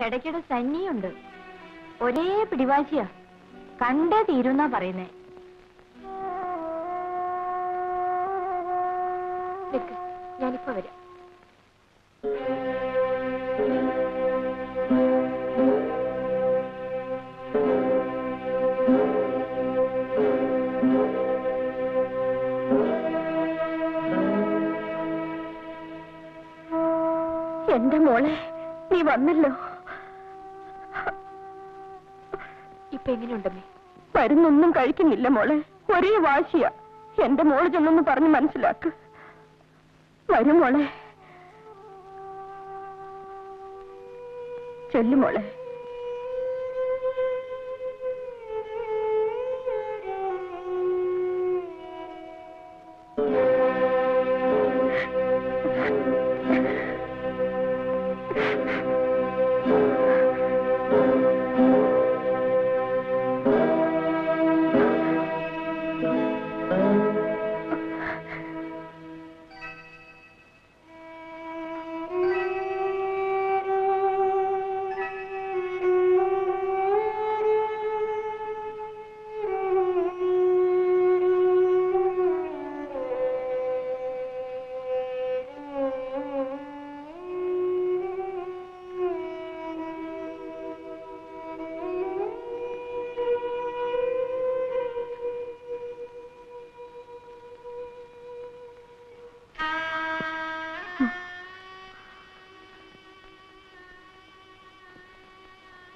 ഇടയ്ക്കിടെ സന്നിയുണ്ട്. ഒരേ പിടിവാശിയാ. കണ്ടേ തീരുന്നാ പറയുന്നേ. ഞാനിപ്പോ വരാം. എന്റെ മോളെ, നീ വന്നല്ലോ. ഇപ്പൊ എങ്ങനെയുണ്ടമ്മേ? മരുന്നൊന്നും കഴിക്കുന്നില്ല മോളെ. ഒരേ വാശിയാ. എന്റെ മോള് ചെന്നൊന്ന് പറഞ്ഞ് മനസ്സിലാക്ക്. വരും മോളെ, ചെല്ലു മോളെ.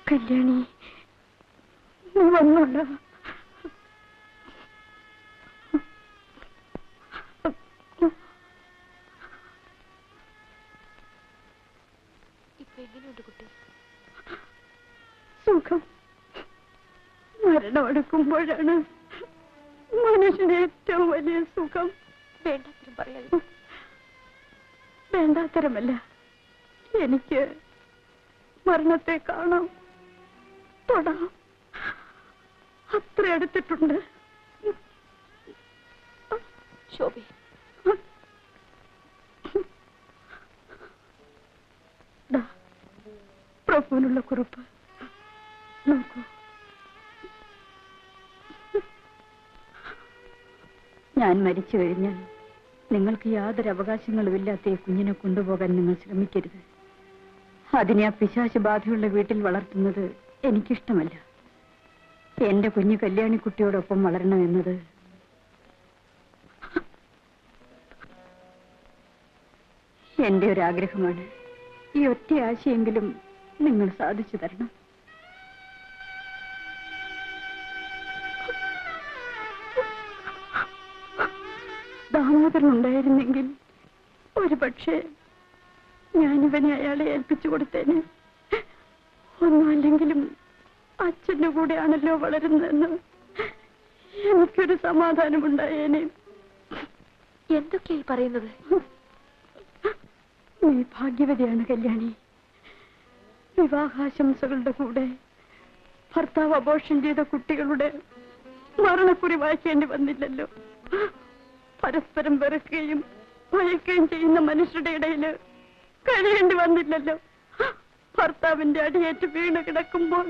കല്യാണി, നീ വന്നോളൂ. ഇപ്പൊ എങ്ങനെയുണ്ട് കുട്ടി? സുഖം. മരണമെടുക്കുമ്പോഴാണ് മനുഷ്യന് ഏറ്റവും വലിയ സുഖം. വേണ്ടാത്തരം പറയാതെ. വേണ്ടാത്തരമല്ല, എനിക്ക് മരണത്തെ കാണാം, തൊടാം. അത്ര അടുത്തിട്ടുണ്ട്. ശോഭി, പ്രഭുവിനുള്ള കുറിപ്പ് നോക്കൂ. ഞാൻ മരിച്ചു കഴിഞ്ഞാൽ നിങ്ങൾക്ക് യാതൊരു അവകാശങ്ങളുമില്ലാത്ത ഈ കുഞ്ഞിനെ കൊണ്ടുപോകാൻ നിങ്ങൾ ശ്രമിക്കരുത്. അതിനെ ആ പിശാച് ബാധയുള്ള വീട്ടിൽ വളർത്തുന്നത് എനിക്കിഷ്ടമല്ല. എന്റെ കുഞ്ഞു കല്യാണിക്കുട്ടിയോടൊപ്പം വളരണമെന്നത് എന്റെ ഒരു ആഗ്രഹമാണ്. ഈ ഒറ്റ ആശയെങ്കിലും നിങ്ങൾ സാധിച്ചു തരണം. ദാമോദരൻ ഉണ്ടായിരുന്നെങ്കിൽ ഒരു പക്ഷേ ഞാനിവനെ അയാളെ ഏൽപ്പിച്ചു കൊടുത്തേനെ. ഒന്നുമല്ലെങ്കിലും അച്ഛന്റെ കൂടെയാണല്ലോ വളരുന്നതെന്ന് എനിക്കൊരു സമാധാനമുണ്ടായേനെ. എന്തൊക്കെയായി പറയുന്നത്? നീ ഭാഗ്യവതിയാണ് കല്യാണി. വിവാഹാശംസകളുടെ കൂടെ ഭർത്താവ് അബോർഷൻ ചെയ്ത കുട്ടികളുടെ മരണക്കുറി വായിക്കേണ്ടി വന്നില്ലല്ലോ. പരസ്പരം വെറുക്കുകയും ഭയക്കുകയും ചെയ്യുന്ന മനുഷ്യരുടെ ഇടയിൽ കഴിയേണ്ടി വന്നില്ലല്ലോ. ഭർത്താവിന്റെ അടിയേറ്റ് വീണ് കിടക്കുമ്പോൾ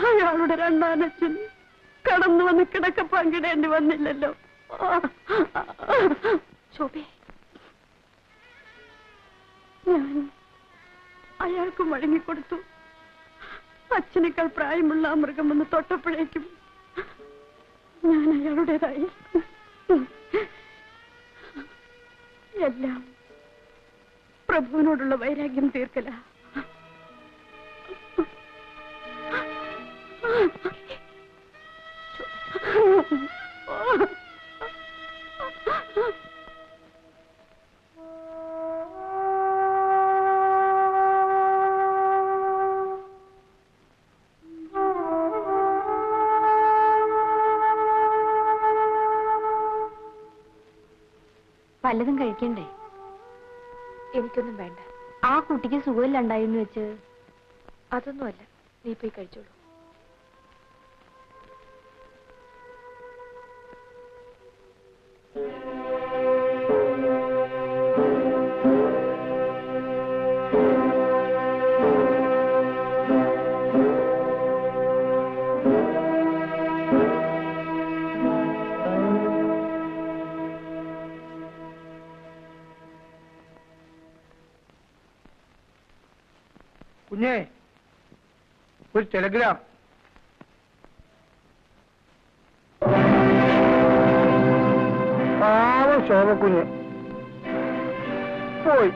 അയാളുടെ രണ്ടാനച്ഛൻ കടന്നു വന്ന് കിടക്ക പങ്കിടേണ്ടി വന്നില്ലല്ലോ. ശോഭേ, ഞാൻ അയാൾക്ക് വഴങ്ങിക്കൊടുത്തു. അച്ഛനേക്കാൾ പ്രായമുള്ള ആ മൃഗം വന്ന് തൊട്ടപ്പോഴേക്കും ഞാൻ അയാളുടേതായി. എല്ലാം പ്രഭുവിനോടുള്ള വൈരാഗ്യം തീർക്കല. വല്ലതും കഴിക്കണ്ടേ? എനിക്കൊന്നും വേണ്ട. ആ കുട്ടിക്ക് സുഖമില്ലാണ്ടായെന്ന് വെച്ച് അതൊന്നുമല്ല. നീ പോയി കഴിച്ചോളൂ. കുഞ്ഞേ, ഒരു ടെലഗ്രാം. പാവം ശോഭക്കുഞ്ഞ് പോയി.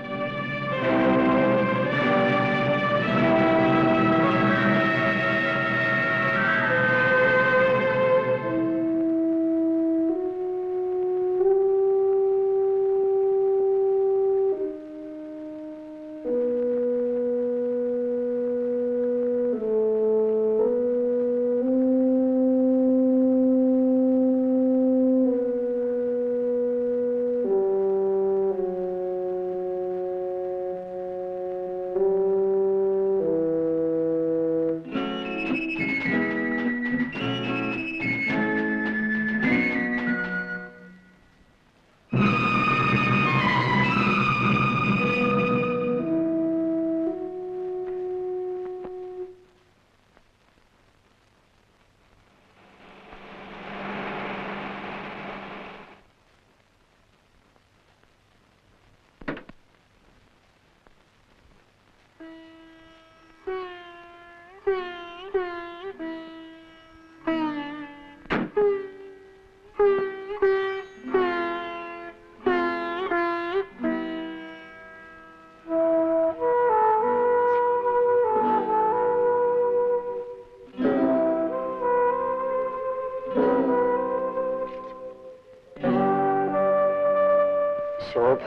ശോഭ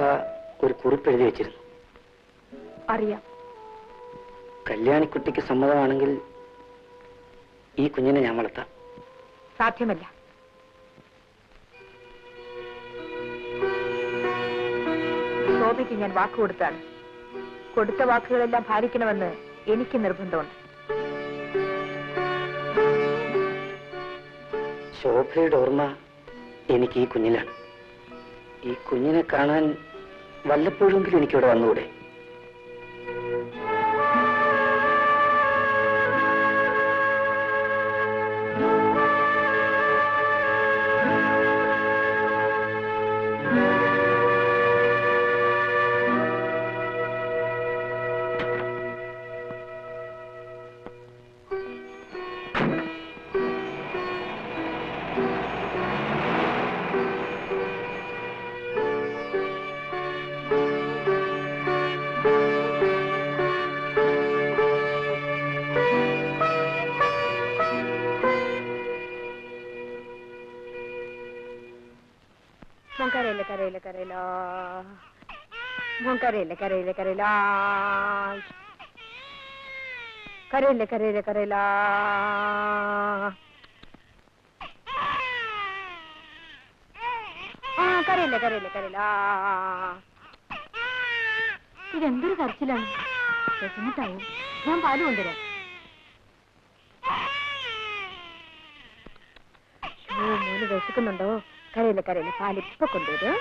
ഒരു കുറിപ്പ് എഴുതി വെച്ചിരുന്നു. അറിയാം. കല്യാണിക്കുട്ടിക്ക് സമ്മതമാണെങ്കിൽ ഈ കുഞ്ഞിനെ ഞാൻ വളർത്താം. സാധ്യമല്ല. ശോഭയ്ക്ക് ഞാൻ വാക്ക് കൊടുത്താണ്. കൊടുത്ത വാക്കുകളെല്ലാം പാലിക്കണമെന്ന് എനിക്ക് നിർബന്ധമുണ്ട്. ശോഭയുടെ ഓർമ്മ എനിക്ക് ഈ കുഞ്ഞിലാണ്. ഈ കുഞ്ഞിനെ കാണാൻ വല്ലപ്പോഴെങ്കിലും എനിക്കിവിടെ വന്നുകൂടെ? Moncarella, carella, carella. Moncarella, carella, carella. Carella, carella, carella. Carella, carella, carella. ഇതെന്തൊരു കരച്ചിലാണ്. വിഷമത്തായോ? ഞാൻ പാല് കൊണ്ടുവരാം. മോന് വിശക്കുന്നുണ്ടോ? കരയില്ല കരയില്ല, പാലിപ്പൊ കൊണ്ടുവരും.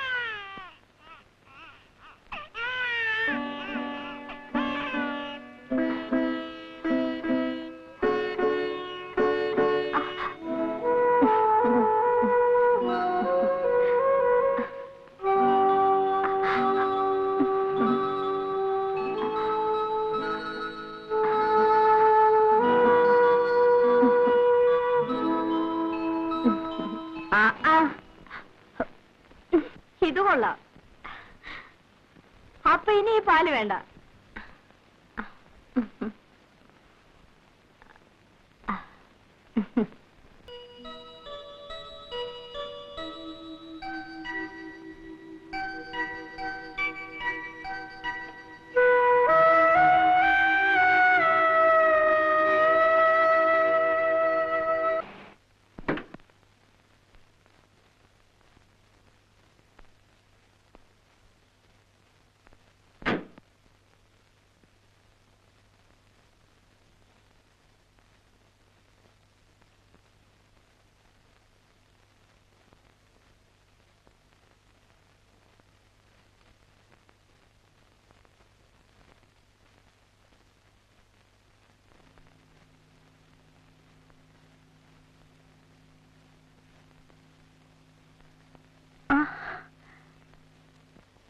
ഇത് കൊള്ളാം. അപ്പൊ ഇനി ഈ പാല് വേണ്ട.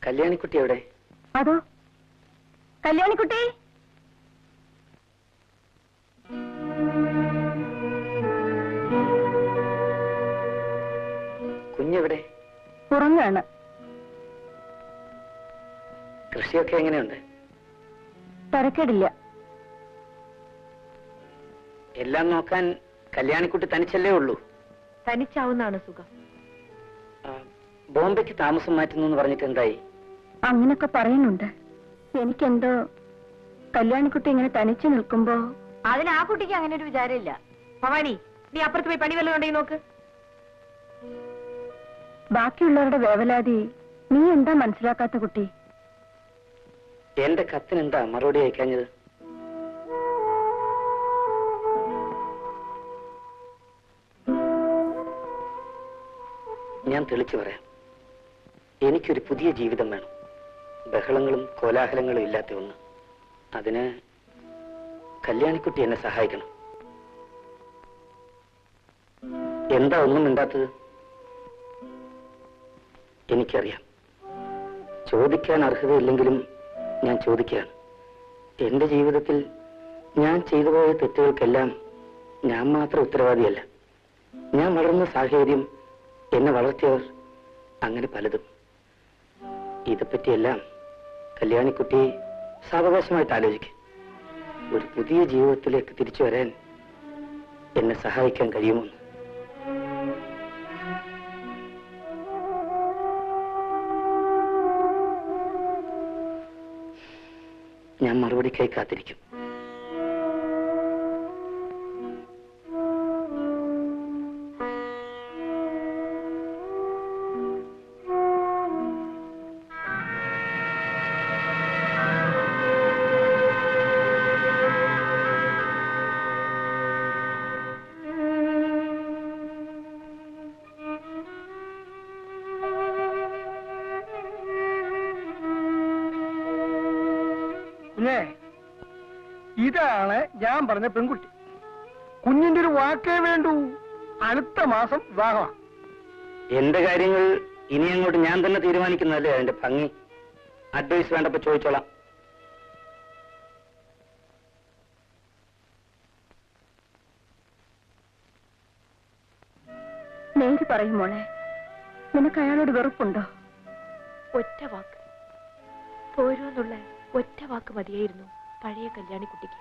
കല്യാണിക്കുട്ടി എവിടെ? അതോ കല്യാണിക്കുട്ടി, ഉറങ്ങാണ്. കൃഷിയൊക്കെ എങ്ങനെയുണ്ട്? തരക്കേടില്ല. എല്ലാം നോക്കാൻ കല്യാണിക്കുട്ടി തനിച്ചല്ലേ ഉള്ളൂ? തനിച്ചാവുന്നതാണ് സുഖം. ബോംബെക്ക് താമസം മാറ്റുന്നു എന്ന് പറഞ്ഞിട്ട് എന്തായി? അങ്ങനൊക്കെ പറയുന്നുണ്ട്. എനിക്കെന്തോ കല്യാണിക്കുട്ടി ഇങ്ങനെ തനിച്ചു നിൽക്കുമ്പോ അതിന് ആ കുട്ടിക്ക് അങ്ങനെ ഒരു വിചാരമില്ല. ഭവാനി, നീ അപ്പുറത്ത് പോയി പണി വല്ലതും ഉണ്ടെങ്കിൽ നോക്ക്. ബാക്കിയുള്ളവരുടെ വേവലാതി നീ എന്താ മനസ്സിലാക്കാത്ത കുട്ടി? എന്റെ കത്തിനെന്താ മറുപടി അയക്കാഞ്ഞത്? ഞാൻ തെളിച്ചു പറയാം. എനിക്കൊരു പുതിയ ജീവിതം വേണം. ബഹളങ്ങളും കോലാഹലങ്ങളും ഇല്ലാത്ത ഒന്ന്. അതിന് കല്യാണിക്കുട്ടി എന്നെ സഹായിക്കണം. എന്താ ഒന്നും മിണ്ടാത്തത്? എനിക്കറിയാം, ചോദിക്കാൻ അർഹതയില്ലെങ്കിലും ഞാൻ ചോദിക്കുകയാണ്. എന്റെ ജീവിതത്തിൽ ഞാൻ ചെയ്തു പോയ തെറ്റുകൾക്കെല്ലാം ഞാൻ മാത്രം ഉത്തരവാദിയല്ല. ഞാൻ വളർന്ന സാഹചര്യം, എന്നെ വളർത്തിയവർ, അങ്ങനെ പലതും. ഇതെപ്പറ്റിയെല്ലാം കല്യാണിക്കുട്ടി സാവകാശമായിട്ട് ആലോചിക്കും. ഒരു പുതിയ ജീവിതത്തിലേക്ക് തിരിച്ചു വരാൻ എന്നെ സഹായിക്കാൻ കഴിയുമോ? ഞാൻ മറുപടിക്കായി കാത്തിരിക്കും. ഇതാണ് ഞാൻ പറഞ്ഞ പെൺകുട്ടി. കുഞ്ഞിന്റെ ഒരു വാക്കേ വേണ്ടൂ. അടുത്ത മാസം വിവാഹമാണ്. എന്റെ കാര്യങ്ങൾ ഇനി അങ്ങോട്ട് ഞാൻ തന്നെ തീരുമാനിക്കുന്നതല്ലേ അതിന്റെ ഭംഗി. അഡ്വൈസ് വേണ്ടപ്പോ ചോദിച്ചോളാം. നേര് പറയും മോളെ, നിനക്ക് അയാളോട് വെറുപ്പുണ്ടോ? ഒറ്റ വാക്ക് പോരൂന്നുള്ള ഒറ്റ വാക്ക് മതിയായിരുന്നു പഴയ കല്യാണിക്കുട്ടിക്ക്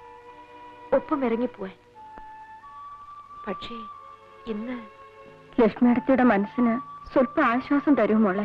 ഒപ്പം ഇറങ്ങിപ്പോവാൻ. പക്ഷേ ഇന്ന് ലക്ഷ്മിയടത്തിയുടെ മനസ്സിന് സ്വല്പ ആശ്വാസം തരൂ മോളെ.